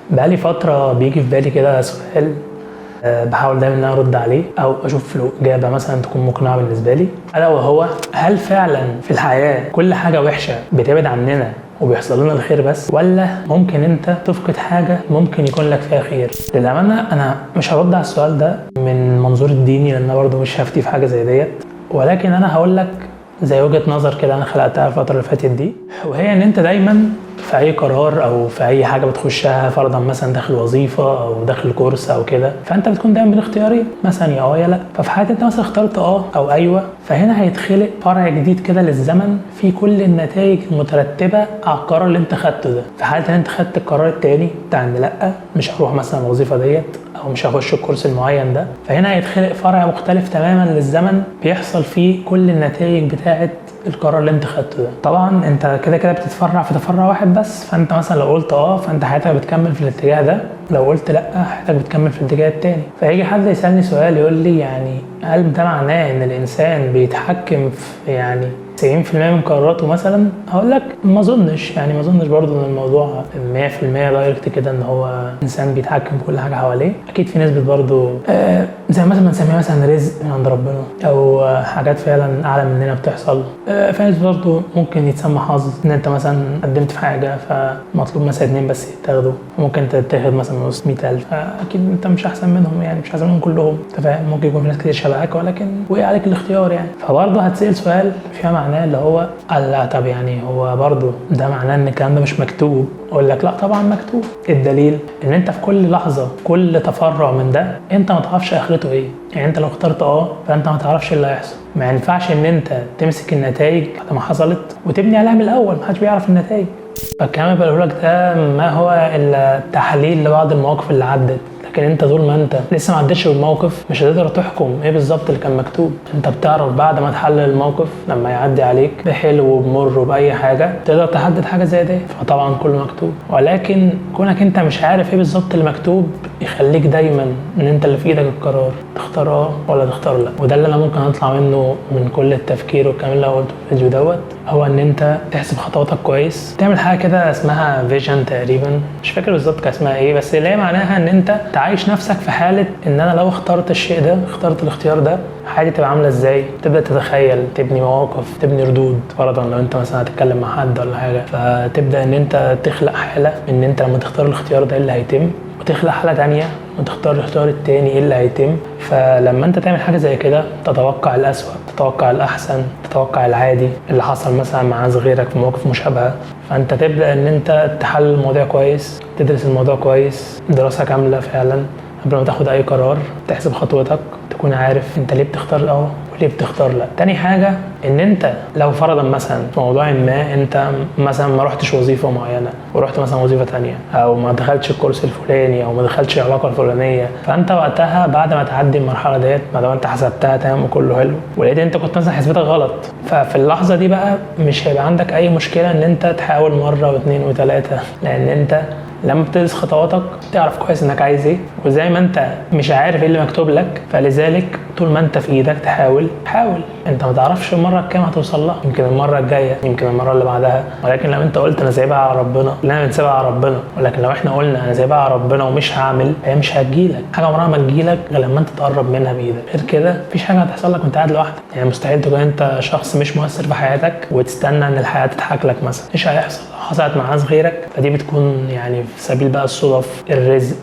بقالي فترة بيجي في بالي كده سؤال، بحاول دايما ان انا ارد عليه او اشوف له اجابه مثلا تكون مقنعه بالنسبه لي، الا وهو هل فعلا في الحياه كل حاجه وحشه بتبعد عننا وبيحصل لنا الخير بس، ولا ممكن انت تفقد حاجه ممكن يكون لك فيها خير؟ للامانه انا مش هرد على السؤال ده من منظور الديني، لان انا برضه مش هفتي في حاجه زي ديت، ولكن انا هقول لك زي وجهه نظر كده انا خلقتها الفتره اللي فاتت دي، وهي ان انت دايما في اي قرار او في اي حاجه بتخشها، فرضا مثلا داخل وظيفه او داخل كورس او كده، فانت بتكون دايما بين اختيارين، مثلا يا يا لا. ففي حاله انت مثلا اخترت او ايوه، فهنا هيتخلق فرع جديد كده للزمن في كل النتائج المترتبه على القرار اللي انت خدته ده. في حاله ان انت خدت القرار التاني بتاع ان لا مش هروح مثلا الوظيفه ديت او مش هخش الكورس المعين ده، فهنا هيتخلق فرع مختلف تماما للزمن بيحصل فيه كل النتائج بتاعه القرار اللي انت خدته ده. طبعا انت كده كده بتتفرع في تفرع واحد بس، فانت مثلا لو قلت فانت حياتك بتكمل في الاتجاه ده، لو قلت لا حياتك بتكمل في الاتجاه التاني. فيجي حد يسالني سؤال يقول لي يعني هل ده معناه ان الانسان بيتحكم في يعني 90% من قراراته مثلا؟ هقول لك ما اظنش، يعني ما اظنش برضه ان الموضوع 100% دايركت كده ان هو انسان بيتحكم في كل حاجه حواليه. اكيد في نسبه برضه زي مثلا بنسميها مثلا رزق من عند ربنا، او حاجات فعلا اعلى مننا بتحصل. في نسبه برضه ممكن يتسمى حظ، ان انت مثلا قدمت في حاجه فمطلوب مثلا 2 بس يتاخدوا، ممكن تتاخد مثلا نص 100,000، فاكيد انت مش احسن منهم، يعني مش احسن منهم كلهم، انت فاهم؟ ممكن يكون في ناس كتير شبهك ولكن وقع عليك الاختيار يعني. فبرضه هتسال سؤال فيها معناه اللي هو لا طب يعني هو برضه ده معناه ان الكلام ده مش مكتوب؟ اقول لك لا طبعا مكتوب. الدليل ان انت في كل لحظه كل تفرع من ده انت ما تعرفش اخرته ايه. يعني انت لو اخترت فانت ما تعرفش اللي هيحصل. ما ينفعش ان انت تمسك النتائج بعد ما حصلت وتبني عليها من الاول، ما حدش بيعرف النتائج. فالكلام اللي بقوله لك ده ما هو الا تحليل لبعض المواقف اللي عدت، لكن انت طول ما انت لسه ما عدتش بالموقف مش هتقدر تحكم ايه بالظبط اللي كان مكتوب. انت بتعرف بعد ما تحلل الموقف لما يعدي عليك بحلو وبمر وباي حاجه تقدر تحدد حاجه زي دي. فطبعا كله مكتوب، ولكن كونك انت مش عارف ايه بالظبط اللي مكتوب يخليك دايما ان انت اللي في ايدك القرار، تختار ولا تختار لا. وده اللي انا ممكن اطلع منه من كل التفكير والكلام اللي قلته في الفيديو دوت، هو ان انت تحسب خطواتك كويس، تعمل حاجه كده اسمها فيجن تقريبا، مش فاكر بالظبط كان اسمها ايه، بس اللي هي معناها ان انت تعيش نفسك في حاله ان انا لو اخترت الشيء ده، اخترت الاختيار ده، حياتي تبقى عامله ازاي. تبدا تتخيل، تبني مواقف، تبني ردود. فرضا لو انت مثلا هتتكلم مع حد ولا حاجه، فتبدا ان انت تخلق حاله ان انت لما تختار الاختيار ده ايه اللي هيتم، وتخلق حاله تانية وتختار الاختيار التاني ايه اللي هيتم. فلما انت تعمل حاجه زي كده تتوقع الاسوأ، تتوقع الاحسن، تتوقع العادي اللي حصل مثلا مع ناس غيرك في مواقف مشابهه. فانت تبدا ان انت تحلل الموضوع كويس، تدرس الموضوع كويس دراسه كامله فعلا قبل ما تاخد اي قرار، تحسب خطوتك، تكون عارف انت ليه بتختار وليه بتختار لا. تاني حاجه ان انت لو فرضا مثلا في موضوع ما انت مثلا ما رحتش وظيفه معينه ورحت مثلا وظيفه تانية، او ما دخلتش الكورس الفلاني، او ما دخلتش العلاقه الفلانيه، فانت وقتها بعد ما تعدي المرحله ديت، ما دام انت حسبتها تمام وكله حلو، ولقيت انت كنت مثلا حسبتك غلط، ففي اللحظه دي بقى مش هيبقى عندك اي مشكله ان انت تحاول مره واثنين وثلاثه، لان انت لما بتدرس خطواتك تعرف كويس انك عايز ايه. وزي ما انت مش عارف ايه اللي مكتوب لك، فلذلك طول ما انت في ايدك حاول. انت ما تعرفش المره الكام هتوصل لها، يمكن المره الجايه، يمكن المره اللي بعدها، ولكن لو انت قلت انا سايبها على ربنا، كلنا بنسيبها على ربنا. ولكن لو احنا قلنا انا سايبها على ربنا ومش هعمل، هي مش هتجيلك حاجه، عمرها ما تجيلك غير لما انت تقرب منها بايدك. غير كده مفيش حاجه هتحصل لك وانت قاعد لوحدك. يعني مستحيل تكون انت شخص مش مؤثر في حياتك وتستنى ان الحياه تضحك لك مثلا، مش هيحصل. حصلت مع ناس غيرك فدي بتكون يعني في سبيل بقى الصدف، الرزق،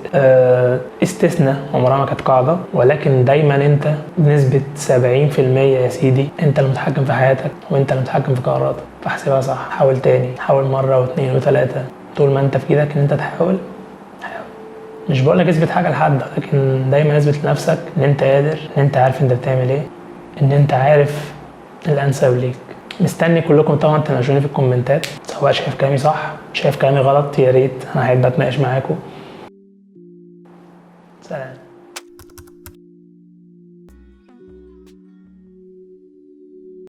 استثناء، عمرها ما كانت قاعده. ولكن دايما انت بنسبه 70% يا سيدي انت المتحكم في حياتك وانت المتحكم في قراراتك. فاحسبها صح، حاول تاني، حاول مره واثنين وثلاثه، طول ما انت في ايدك ان انت تحاول. مش بقول لك اثبت حاجه لحد، لكن دايما اثبت لنفسك ان انت قادر، ان انت عارف انت بتعمل ايه، ان انت عارف الانسب ليك. مستني كلكم طبعا تناقشوني في الكومنتات، سواء شايف كلامي صح شايف كلامي غلط، يا ريت انا هحب اتناقش معاكم. سلام.